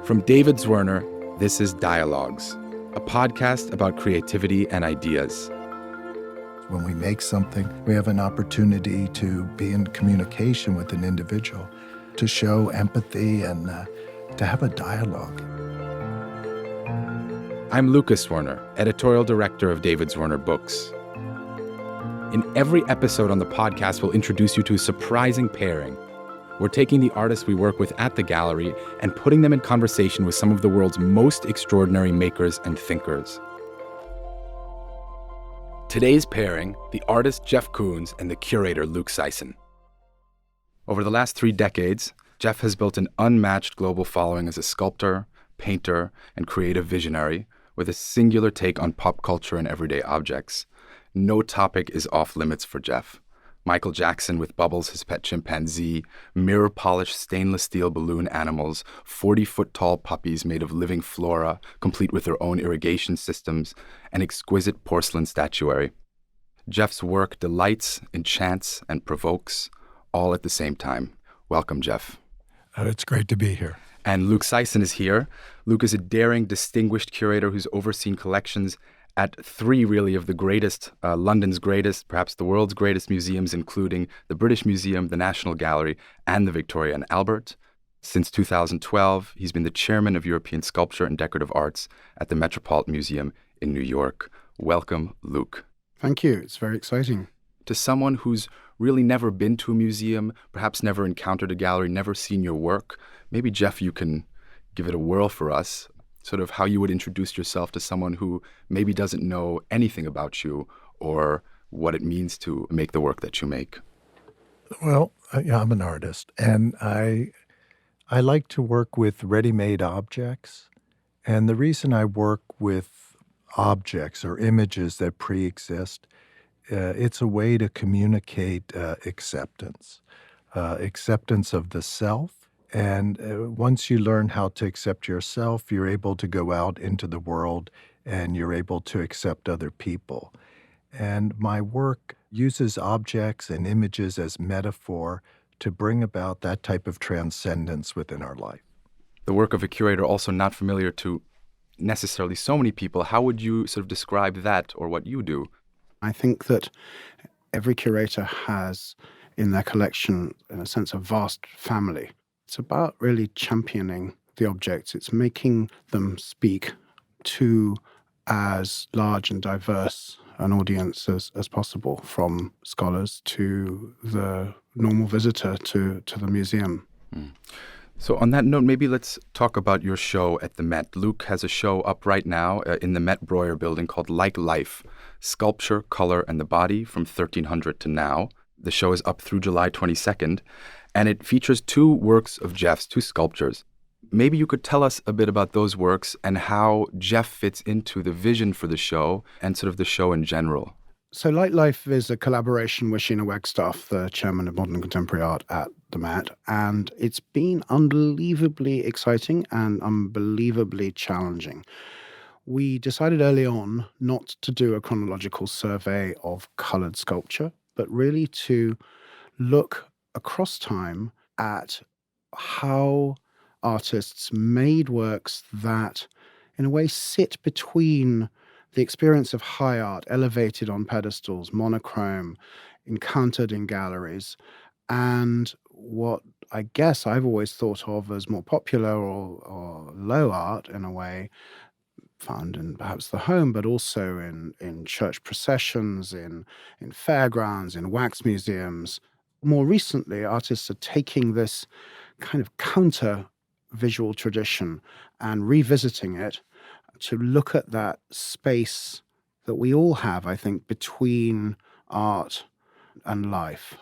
From David Zwirner, this is Dialogues, a podcast about creativity and ideas. When we make something, we have an opportunity to be in communication with an individual, to show empathy and to have a dialogue. I'm Lucas Zwirner, editorial director of David Zwirner Books. In every episode on the podcast, we'll introduce you to a surprising pairing. We're taking the artists we work with at the gallery and putting them in conversation with some of the world's most extraordinary makers and thinkers. Today's pairing, the artist Jeff Koons and the curator Luc Sisson. Over the last 3 decades, Jeff has built an unmatched global following as a sculptor, painter, and creative visionary with a singular take on pop culture and everyday objects. No topic is off limits for Jeff. Michael Jackson with Bubbles, his pet chimpanzee, mirror-polished stainless steel balloon animals, 40-foot-tall puppies made of living flora, complete with their own irrigation systems, and exquisite porcelain statuary. Jeff's work delights, enchants, and provokes, all at the same time. Welcome, Jeff. It's great to be here. And Luc Sisson is here. Luc is a daring, distinguished curator who's overseen collections at 3 really of the greatest, London's greatest, perhaps the world's greatest museums, including the British Museum, the National Gallery, and the Victoria and Albert. Since 2012, he's been the chairman of European Sculpture and Decorative Arts at the Metropolitan Museum in New York. Welcome, Luc. Thank you. It's very exciting. To someone who's really never been to a museum, perhaps never encountered a gallery, never seen your work, maybe, Jeff, you can give it a whirl for us, sort of how you would introduce yourself to someone who maybe doesn't know anything about you or what it means to make the work that you make. Well, I'm an artist, and I like to work with ready-made objects. And the reason I work with objects or images that pre-exist, it's a way to communicate acceptance of the self. And once you learn how to accept yourself, you're able to go out into the world and you're able to accept other people. And my work uses objects and images as metaphor to bring about that type of transcendence within our life. The work of a curator also not familiar to necessarily so many people. How would you sort of describe that or what you do? I think that every curator has in their collection, in a sense, a vast family. It's about really championing the objects. It's making them speak to as large and diverse an audience as possible, from scholars to the normal visitor to the museum. So on that note, maybe let's talk about your show at the Met. Luc has a show up right now in the Met Breuer building called Like Life, Sculpture, Color, and the Body from 1300 to Now. The show is up through July 22nd, and it features 2 works of Jeff's, 2 sculptures. Maybe you could tell us a bit about those works and how Jeff fits into the vision for the show and sort of the show in general. So Like Life is a collaboration with Sheena Wagstaff, the chairman of Modern and Contemporary Art at the Met, and it's been unbelievably exciting and unbelievably challenging. We decided early on not to do a chronological survey of colored sculpture, but really to look across time at how artists made works that, in a way, sit between the experience of high art, elevated on pedestals, monochrome, encountered in galleries, and what I guess I've always thought of as more popular or low art, in a way, found in perhaps the home, but also in church processions, in fairgrounds, in wax museums. More recently, artists are taking this kind of counter-visual tradition and revisiting it to look at that space that we all have, I think, between art and life.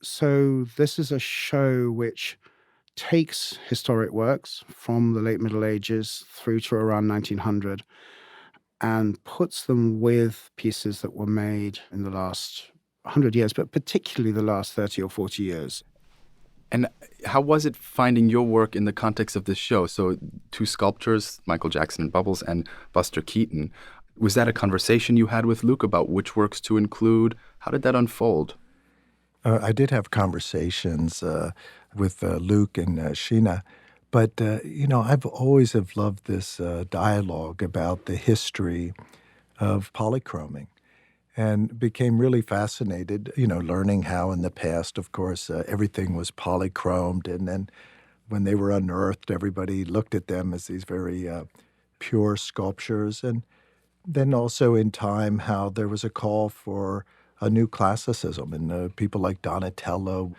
So this is a show which takes historic works from the late Middle Ages through to around 1900 and puts them with pieces that were made in the last 100 years, but particularly the last 30 or 40 years. And how was it finding your work in the context of this show? So 2 sculptures, Michael Jackson and Bubbles, and Buster Keaton. Was that a conversation you had with Luc about which works to include? How did that unfold? I did have conversations with Luc and Sheena, But, I've always have loved this dialogue about the history of polychroming and became really fascinated, learning how in the past, of course, everything was polychromed. And then when they were unearthed, everybody looked at them as these very pure sculptures. And then also in time, how there was a call for a new classicism. And people like Donatello,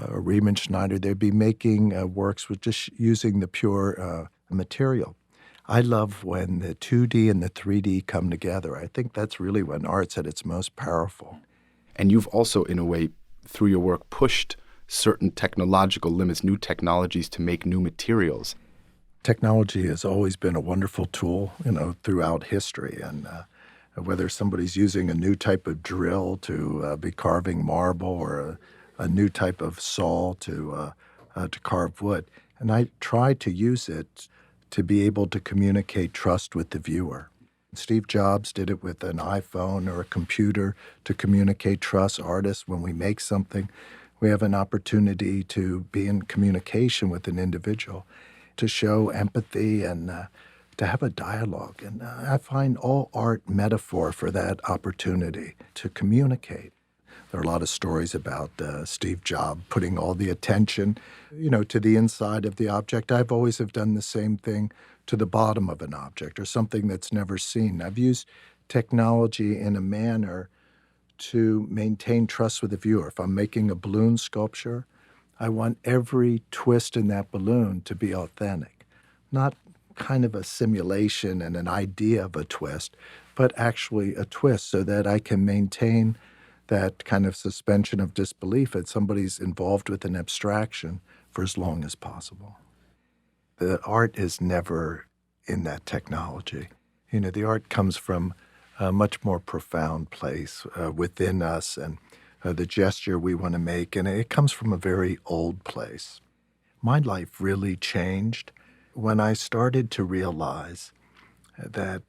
Riemann Schneider, they'd be making works with just using the pure material. I love when the 2D and the 3D come together. I think that's really when art's at its most powerful. And you've also, in a way, through your work, pushed certain technological limits, new technologies to make new materials. Technology has always been a wonderful tool, throughout history. And whether somebody's using a new type of drill to be carving marble or a new type of saw to carve wood. And I try to use it to be able to communicate trust with the viewer. Steve Jobs did it with an iPhone or a computer to communicate trust. Artists, when we make something, we have an opportunity to be in communication with an individual, to show empathy and to have a dialogue. And I find all art metaphor for that opportunity to communicate. There are a lot of stories about Steve Jobs putting all the attention, to the inside of the object. I've always have done the same thing to the bottom of an object or something that's never seen. I've used technology in a manner to maintain trust with the viewer. If I'm making a balloon sculpture, I want every twist in that balloon to be authentic, not kind of a simulation and an idea of a twist, but actually a twist so that I can maintain that kind of suspension of disbelief that somebody's involved with an abstraction for as long as possible. The art is never in that technology. The art comes from a much more profound place within us and the gesture we want to make, and it comes from a very old place. My life really changed when I started to realize that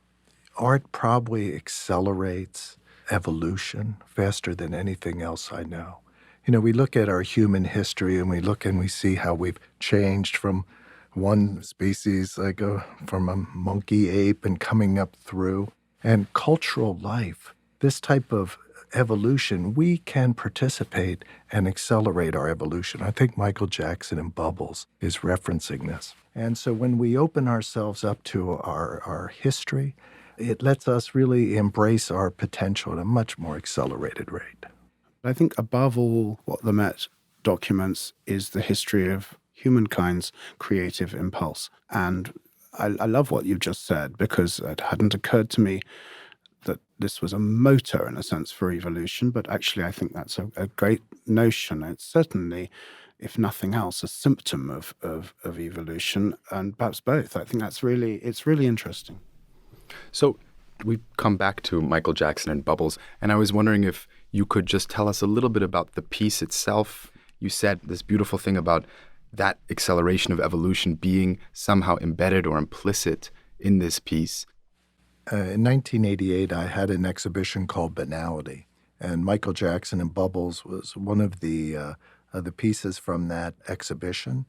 art probably accelerates evolution faster than anything else I know. We look at our human history and we look and we see how we've changed from one species, from a monkey ape and coming up through. And cultural life, this type of evolution, we can participate and accelerate our evolution. I think Michael Jackson in Bubbles is referencing this. And so when we open ourselves up to our history, it lets us really embrace our potential at a much more accelerated rate. I think above all, what the Met documents is the history of humankind's creative impulse. And I love what you've just said, because it hadn't occurred to me that this was a motor, in a sense, for evolution. But actually, I think that's a great notion. It's certainly, if nothing else, a symptom of evolution, and perhaps both. I think it's really interesting. So we come back to Michael Jackson and Bubbles, and I was wondering if you could just tell us a little bit about the piece itself. You said this beautiful thing about that acceleration of evolution being somehow embedded or implicit in this piece. In 1988, I had an exhibition called Banality, and Michael Jackson and Bubbles was one of the pieces from that exhibition.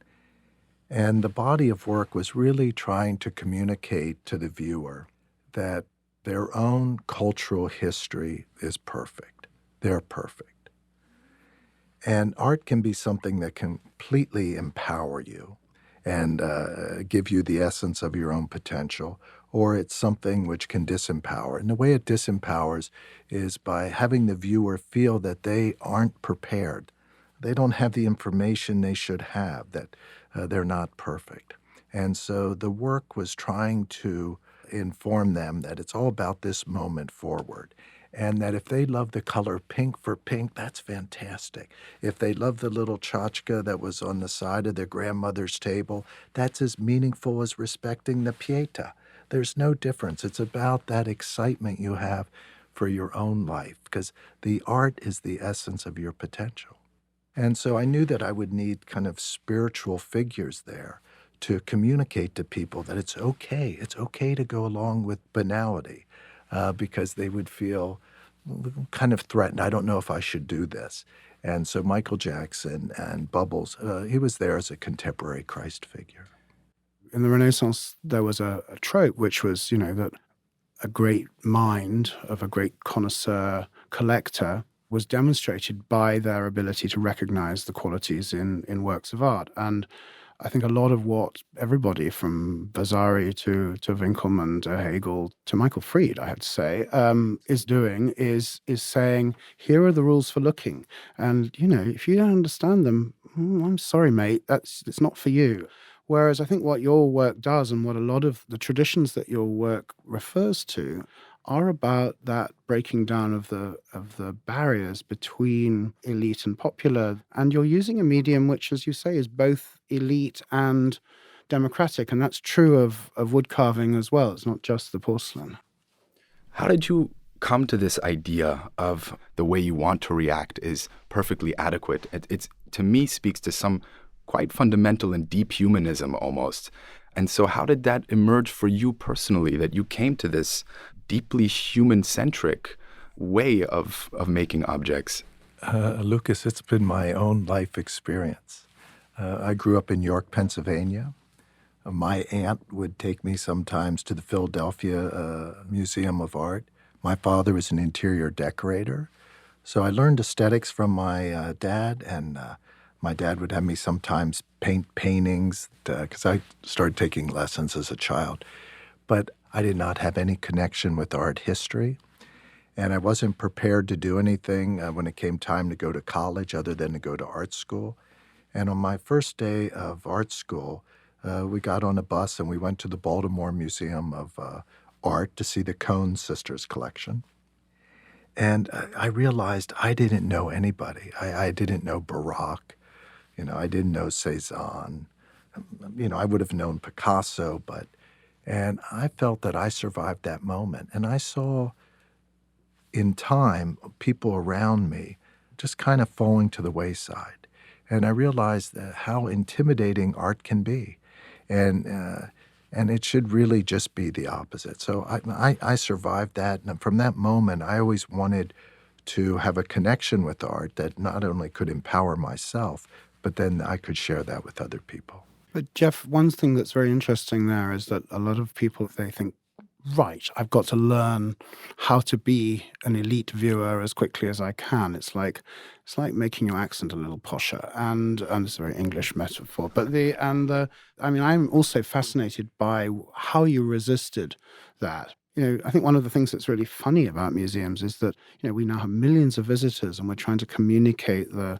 And the body of work was really trying to communicate to the viewer that their own cultural history is perfect. They're perfect. And art can be something that can completely empower you and give you the essence of your own potential, or it's something which can disempower. And the way it disempowers is by having the viewer feel that they aren't prepared. They don't have the information they should have, that they're not perfect. And so the work was trying to inform them that it's all about this moment forward. And that if they love the color pink for pink, that's fantastic. If they love the little tchotchke that was on the side of their grandmother's table, that's as meaningful as respecting the Pieta. There's no difference. It's about that excitement you have for your own life, because the art is the essence of your potential. And so I knew that I would need kind of spiritual figures there to communicate to people that it's okay. It's okay to go along with banality, because they would feel kind of threatened. I don't know if I should do this. And so Michael Jackson and Bubbles, he was there as a contemporary Christ figure. in the Renaissance, there was a trope, which was, that a great mind of a great connoisseur collector was demonstrated by their ability to recognize the qualities in works of art. And I think a lot of what everybody from Vasari to Winkelmann to Hegel to Michael Fried, I have to say, is doing is saying, here are the rules for looking. And, if you don't understand them, I'm sorry, mate, it's not for you. Whereas I think what your work does, and what a lot of the traditions that your work refers to, are about that breaking down of the barriers between elite and popular. And you're using a medium which, as you say, is both elite and democratic. And that's true of wood carving as well. It's not just the porcelain. How did you come to this idea of the way you want to react is perfectly adequate? It's to me, speaks to some quite fundamental and deep humanism almost. And so how did that emerge for you personally, that you came to this deeply human-centric way of making objects? Lucas, it's been my own life experience. I grew up in York, Pennsylvania. My aunt would take me sometimes to the Philadelphia Museum of Art. My father was an interior decorator. So I learned aesthetics from my dad, and my dad would have me sometimes paint paintings because I started taking lessons as a child. But I did not have any connection with art history, and I wasn't prepared to do anything when it came time to go to college other than to go to art school. And on my first day of art school, we got on a bus and we went to the Baltimore Museum of Art to see the Cohn Sisters collection. And I realized I didn't know anybody. I didn't know Baroque. I didn't know Cézanne. I would have known Picasso, and I felt that I survived that moment. And I saw in time people around me just kind of falling to the wayside. And I realized how intimidating art can be. And it should really just be the opposite. So I survived that. And from that moment, I always wanted to have a connection with art that not only could empower myself, but then I could share that with other people. But Jeff, one thing that's very interesting there is that a lot of people, they think, right, I've got to learn how to be an elite viewer as quickly as I can. It's like making your accent a little posher, and it's a very English metaphor. But I'm also fascinated by how you resisted that. I think one of the things that's really funny about museums is that we now have millions of visitors, and we're trying to communicate the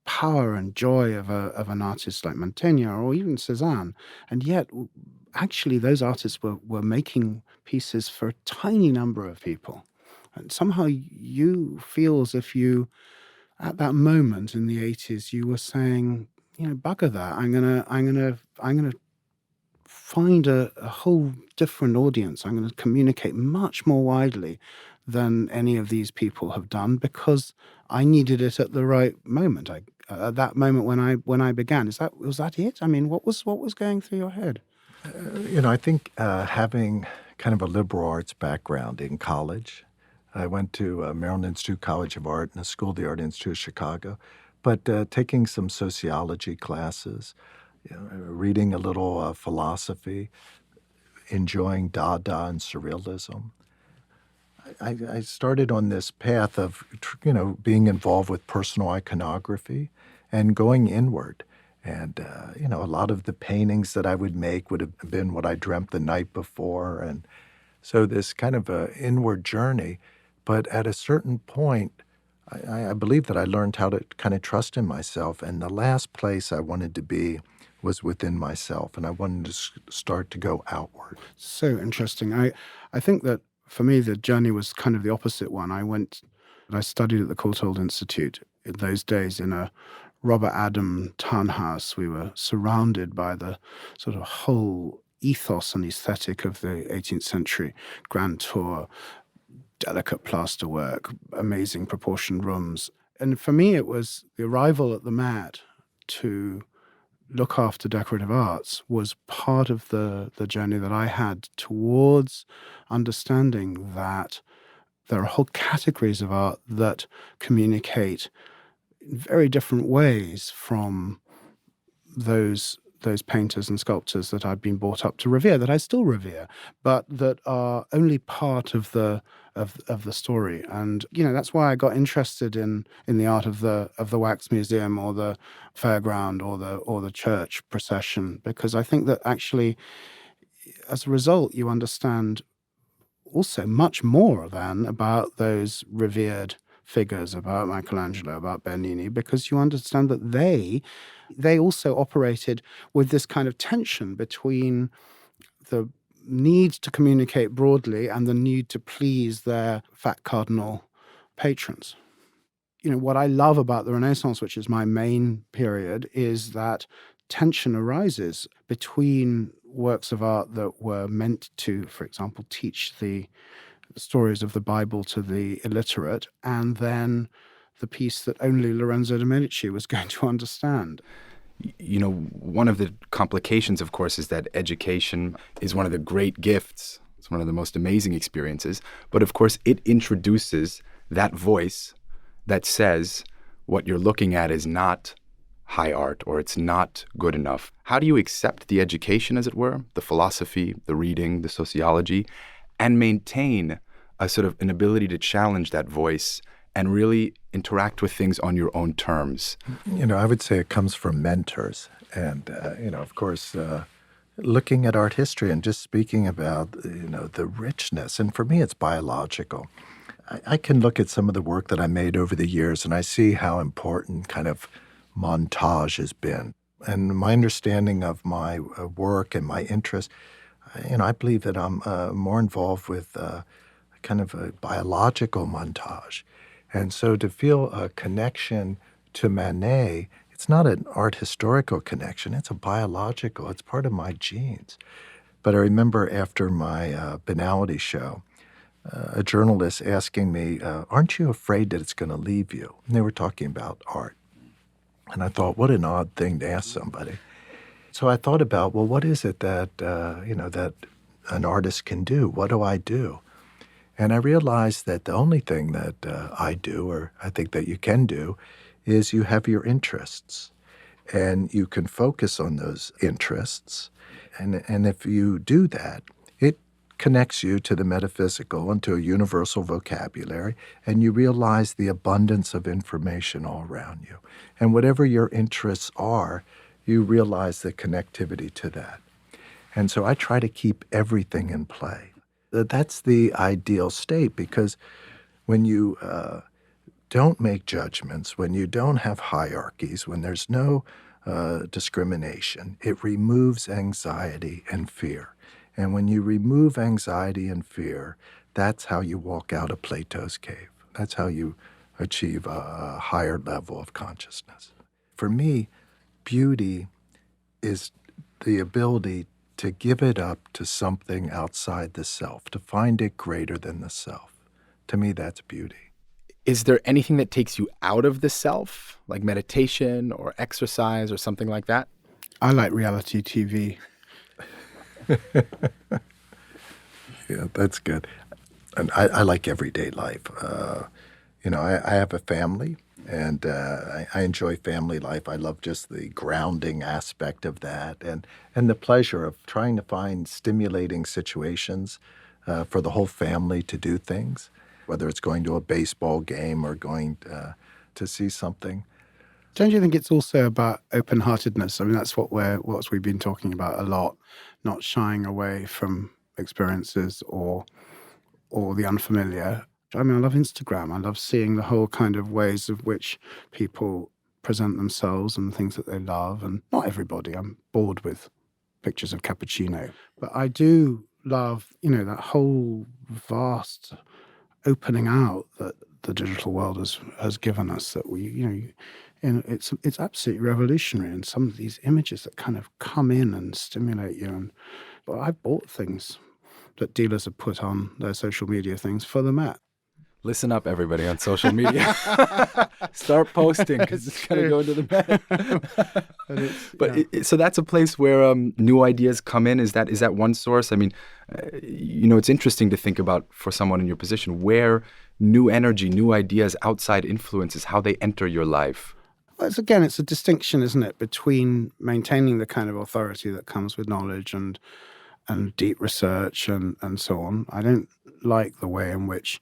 power and joy of an artist like Mantegna or even Cézanne. And yet, actually, those artists were making pieces for a tiny number of people. And somehow you feel as if you, at that moment in the 80s, you were saying, bugger that. I'm gonna find a whole different audience. I'm going to communicate much more widely than any of these people have done because I needed it at the right moment. At that moment when I began, was that it? I mean, what was going through your head? I think having kind of a liberal arts background in college, I went to Maryland Institute College of Art and the School of the Art Institute of Chicago, but taking some sociology classes, reading a little philosophy, enjoying Dada and surrealism. I started on this path of, being involved with personal iconography and going inward. And, a lot of the paintings that I would make would have been what I dreamt the night before. And so this kind of an inward journey. But at a certain point, I believe that I learned how to kind of trust in myself. And the last place I wanted to be was within myself. And I wanted to start to go outward. So interesting. I think that for me, the journey was kind of the opposite one. I studied at the Courtauld Institute in those days in a Robert Adam townhouse. We were surrounded by the sort of whole ethos and aesthetic of the 18th century, grand tour, delicate plasterwork, amazing proportioned rooms. And for me, it was the arrival at the Met to look after decorative arts was part of the journey that I had towards understanding that there are whole categories of art that communicate in very different ways from those those painters and sculptors that I'd been brought up to revere, that I still revere, but that are only part of the story. And that's why I got interested in the art of the wax museum or the fairground or the church procession, because I think that actually, as a result, you understand also much more than about those revered figures, about Michelangelo, about Bernini, because you understand that they also operated with this kind of tension between the need to communicate broadly and the need to please their fat cardinal patrons. What I love about the Renaissance, which is my main period, is that tension arises between works of art that were meant to, for example, teach the stories of the Bible to the illiterate, and then the piece that only Lorenzo de' Medici was going to understand. One of the complications, of course, is that education is one of the great gifts. It's one of the most amazing experiences. But of course, it introduces that voice that says what you're looking at is not high art or it's not good enough. How do you accept the education, as it were, the philosophy, the reading, the sociology, and maintain a sort of an ability to challenge that voice and really interact with things on your own terms? I would say it comes from mentors. And, of course, looking at art history and just speaking about, the richness. And for me, it's biological. I can look at some of the work that I made over the years, and I see how important kind of montage has been. And my understanding of my work and my interest, I believe that I'm more involved with kind of a biological montage. And so to feel a connection to Manet, it's not an art historical connection, it's a biological, it's part of my genes. But I remember after my banality show, a journalist asking me, aren't you afraid that it's going to leave you? And they were talking about art. And I thought, what an odd thing to ask somebody. So I thought about, well, what is it that, that an artist can do? What do I do? And I realized that the only thing that I do, or I think that you can do, is you have your interests. And you can focus on those interests. And if you do that, it connects you to the metaphysical and to a universal vocabulary, and you realize the abundance of information all around you. And whatever your interests are, you realize the connectivity to that. And so I try to keep everything in play. That's the ideal state, because when you don't make judgments, when you don't have hierarchies, when there's no discrimination, it removes anxiety and fear. And when you remove anxiety and fear, that's how you walk out of Plato's cave. That's how you achieve a higher level of consciousness. For me, beauty is the ability to give it up to something outside the self, to find it greater than the self. To me, that's beauty. Is there anything that takes you out of the self, like meditation or exercise or something like that? I like reality TV. Yeah, that's good. And I like everyday life. I have a family, and I enjoy family life. I love just the grounding aspect of that and the pleasure of trying to find stimulating situations for the whole family to do things, whether it's going to a baseball game or going to see something. Don't you think it's also about open-heartedness? I mean, that's what we've been talking about a lot, not shying away from experiences or the unfamiliar. I mean, I love Instagram. I love seeing the whole kind of ways of which people present themselves and the things that they love. And not everybody. I'm bored with pictures of cappuccino. But I do love, that whole vast opening out that the digital world has given us, that we, it's absolutely revolutionary. And some of these images that kind of come in and stimulate you. But I've bought things that dealers have put on their social media things for the Met. Listen up, everybody, on social media. Start posting, because it's going to go into the Met. So that's a place where new ideas come in. Is that one source? I mean, it's interesting to think about for someone in your position where new energy, new ideas, outside influences, how they enter your life. Well, it's a distinction, isn't it, between maintaining the kind of authority that comes with knowledge and deep research and so on. I don't like the way in which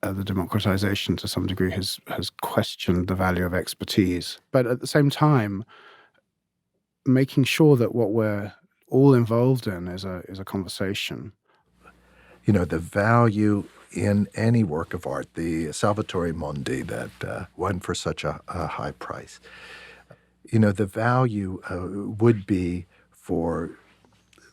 the democratization to some degree has questioned the value of expertise. But at the same time, making sure that what we're all involved in is a conversation. You know, the value in any work of art, the Salvatore Mundi that won for such a high price, you know, the value would be for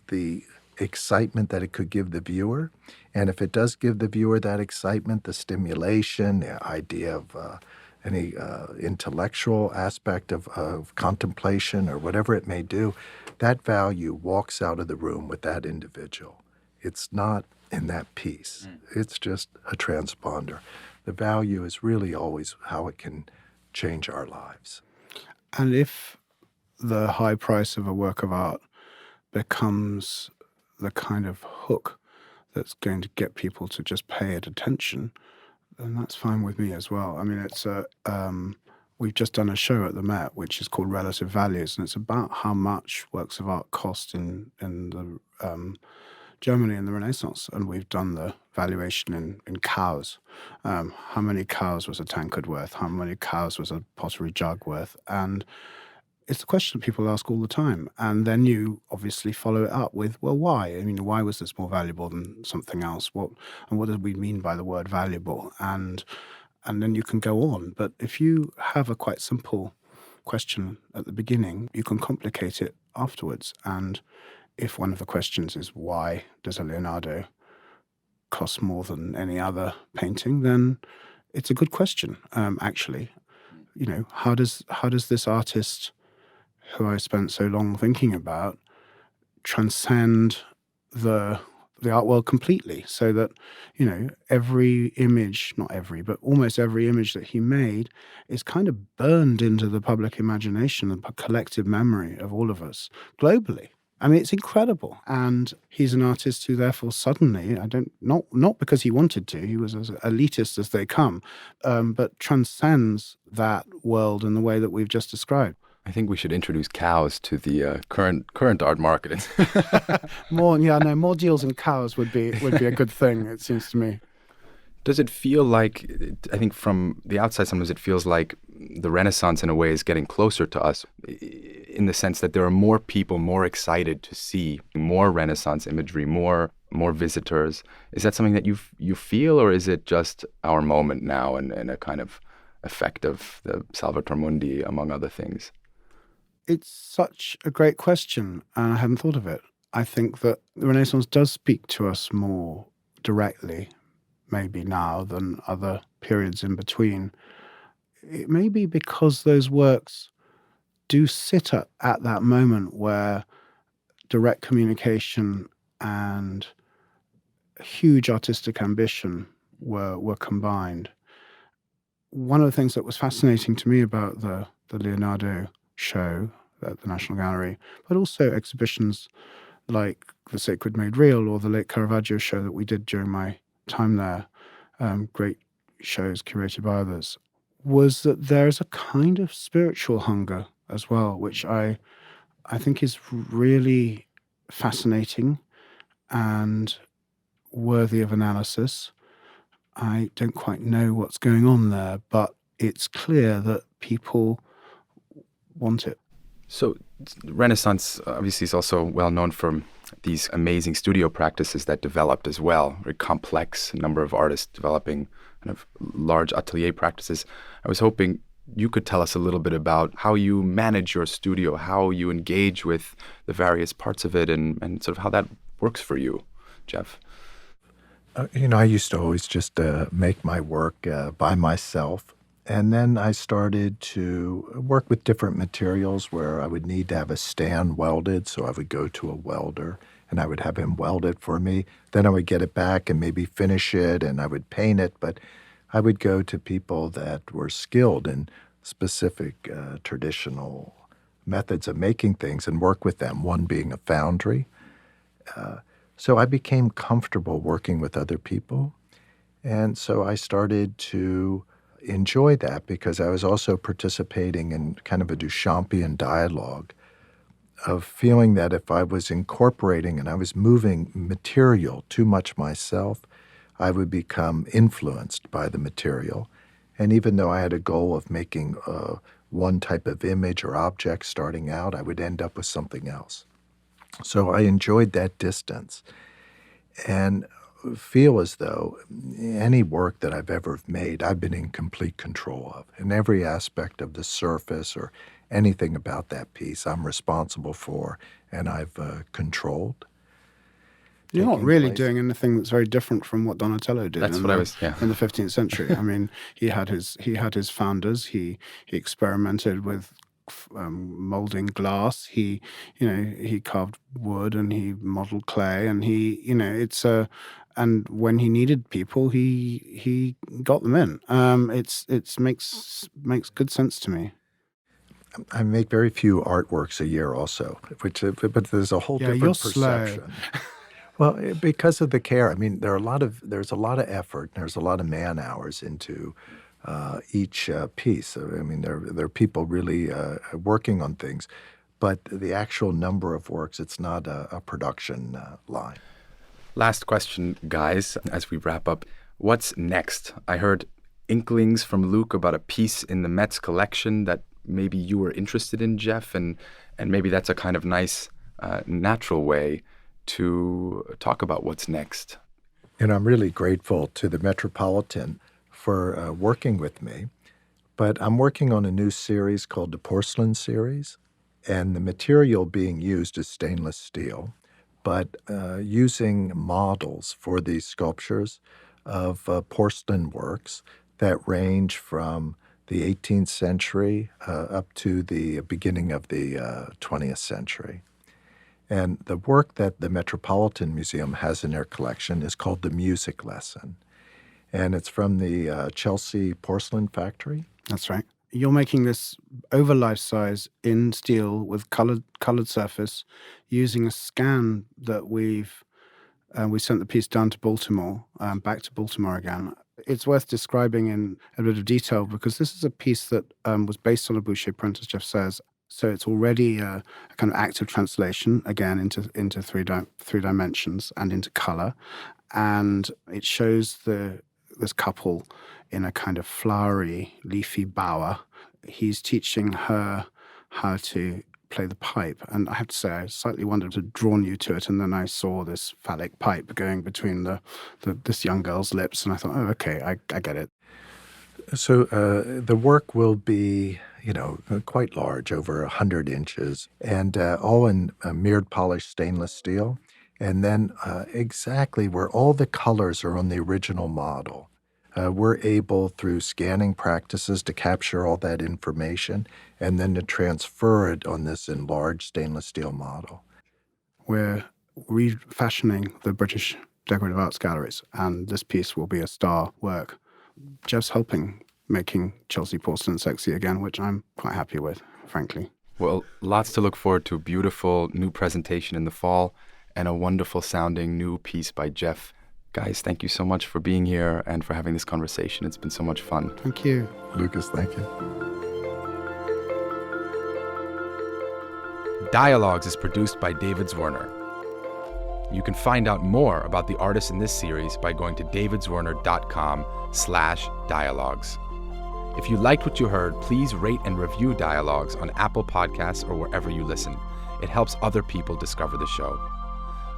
the excitement that it could give the viewer. And if it does give the viewer that excitement, the stimulation, the idea of any intellectual aspect of contemplation or whatever it may do, that value walks out of the room with that individual. It's not in that piece. It's just a transponder. The value is really always how it can change our lives. And if the high price of a work of art becomes the kind of hook that's going to get people to just pay it attention, then that's fine with me as well. I mean, we've just done a show at the Met which is called Relative Values, and it's about how much works of art cost in the Germany in the Renaissance, and we've done the valuation in cows. How many cows was a tankard worth? How many cows was a pottery jug worth? And it's a question that people ask all the time. And then you obviously follow it up with, well, why? I mean, why was this more valuable than something else? What did we mean by the word valuable? And then you can go on. But if you have a quite simple question at the beginning, you can complicate it afterwards. And if one of the questions is why does a Leonardo cost more than any other painting, then it's a good question, actually. You know, how does this artist, who I spent so long thinking about, transcend the art world completely, so that, you know, every image, not every, but almost every image that he made is kind of burned into the public imagination and collective memory of all of us globally. I mean, it's incredible. And he's an artist who therefore suddenly, not because he wanted to, he was as elitist as they come, but transcends that world in the way that we've just described. I think we should introduce cows to the current art market. More deals in cows would be a good thing, it seems to me. Does it feel like, I think from the outside sometimes it feels like the Renaissance in a way is getting closer to us, in the sense that there are more people more excited to see more Renaissance imagery, more visitors. Is that something that you feel, or is it just our moment now and a kind of effect of the Salvator Mundi, among other things? It's such a great question, and I hadn't thought of it. I think that the Renaissance does speak to us more directly, maybe now, than other periods in between. It may be because those works do sit at that moment where direct communication and huge artistic ambition were combined. One of the things that was fascinating to me about the Leonardo show at the National Gallery, but also exhibitions like the Sacred Made Real or the late Caravaggio show that we did during my time there, great shows curated by others, was that there is a kind of spiritual hunger as well, which I think is really fascinating and worthy of analysis. I don't quite know what's going on there, but it's clear that people want it. So Renaissance obviously is also well known for these amazing studio practices that developed as well, very complex number of artists developing kind of large atelier practices. I was hoping you could tell us a little bit about how you manage your studio, how you engage with the various parts of it, and sort of how that works for you, Jeff. I used to always just make my work by myself. And then I started to work with different materials where I would need to have a stand welded. So I would go to a welder and I would have him weld it for me. Then I would get it back and maybe finish it and I would paint it. But I would go to people that were skilled in specific traditional methods of making things and work with them, one being a foundry. So I became comfortable working with other people. And so I started to enjoy that because I was also participating in kind of a Duchampian dialogue of feeling that if I was incorporating and I was moving material too much myself, I would become influenced by the material. And even though I had a goal of making one type of image or object starting out, I would end up with something else. So I enjoyed that distance and feel as though any work that I've ever made, I've been in complete control of. In every aspect of the surface or anything about that piece, I'm responsible for and I've controlled. You're not Taking really place. doing anything that's very different from what Donatello did That's in what I was, yeah. in the 15th century. I mean, he had his founders. He experimented with molding glass. He carved wood and he modeled clay and and when he needed people, he got them in. It's makes good sense to me. I make very few artworks a year also, but there's a whole Yeah, different you're slow. perception. Well, because of the care. I mean, there's a lot of effort. There's a lot of man hours into each piece. I mean, there are people really working on things, but the actual number of works, it's not a production line. Last question, guys, as we wrap up. What's next? I heard inklings from Luke about a piece in the Met's collection that maybe you were interested in, Jeff, and maybe that's a kind of nice, natural way to talk about what's next. And I'm really grateful to the Metropolitan for working with me. But I'm working on a new series called the Porcelain Series, and the material being used is stainless steel, but using models for these sculptures of porcelain works that range from the 18th century up to the beginning of the 20th century. And the work that the Metropolitan Museum has in their collection is called The Music Lesson. And it's from the Chelsea Porcelain Factory. That's right. You're making this over life size in steel with colored surface using a scan that we sent the piece down to Baltimore, back to Baltimore again. It's worth describing in a bit of detail because this is a piece that was based on a Boucher print, as Jeff says. So it's already a kind of active translation, again, into three dimensions and into color. And it shows this couple in a kind of flowery, leafy bower. He's teaching her how to play the pipe. And I have to say, I slightly wanted to drawn you to it. And then I saw this phallic pipe going between this young girl's lips. And I thought, oh, okay, I get it. So the work will be, quite large, over 100 inches, and all in mirrored polished stainless steel. And then exactly where all the colors are on the original model, we're able, through scanning practices, to capture all that information and then to transfer it on this enlarged stainless steel model. We're refashioning the British Decorative Arts Galleries, and this piece will be a star work. Jeff's helping making Chelsea porcelain sexy again, which I'm quite happy with, frankly. Well, lots to look forward to. A beautiful new presentation in the fall and a wonderful sounding new piece by Jeff. Guys, thank you so much for being here and for having this conversation. It's been so much fun. Thank you. Lucas, thank you. Dialogues is produced by David Zwirner. You can find out more about the artists in this series by going to davidzwirner.com/dialogues. If you liked what you heard, please rate and review Dialogues on Apple Podcasts or wherever you listen. It helps other people discover the show.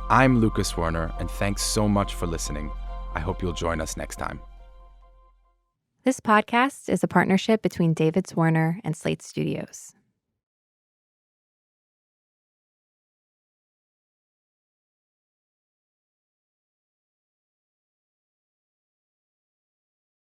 I'm Lucas Zwirner, and thanks so much for listening. I hope you'll join us next time. This podcast is a partnership between David Zwirner and Slate Studios.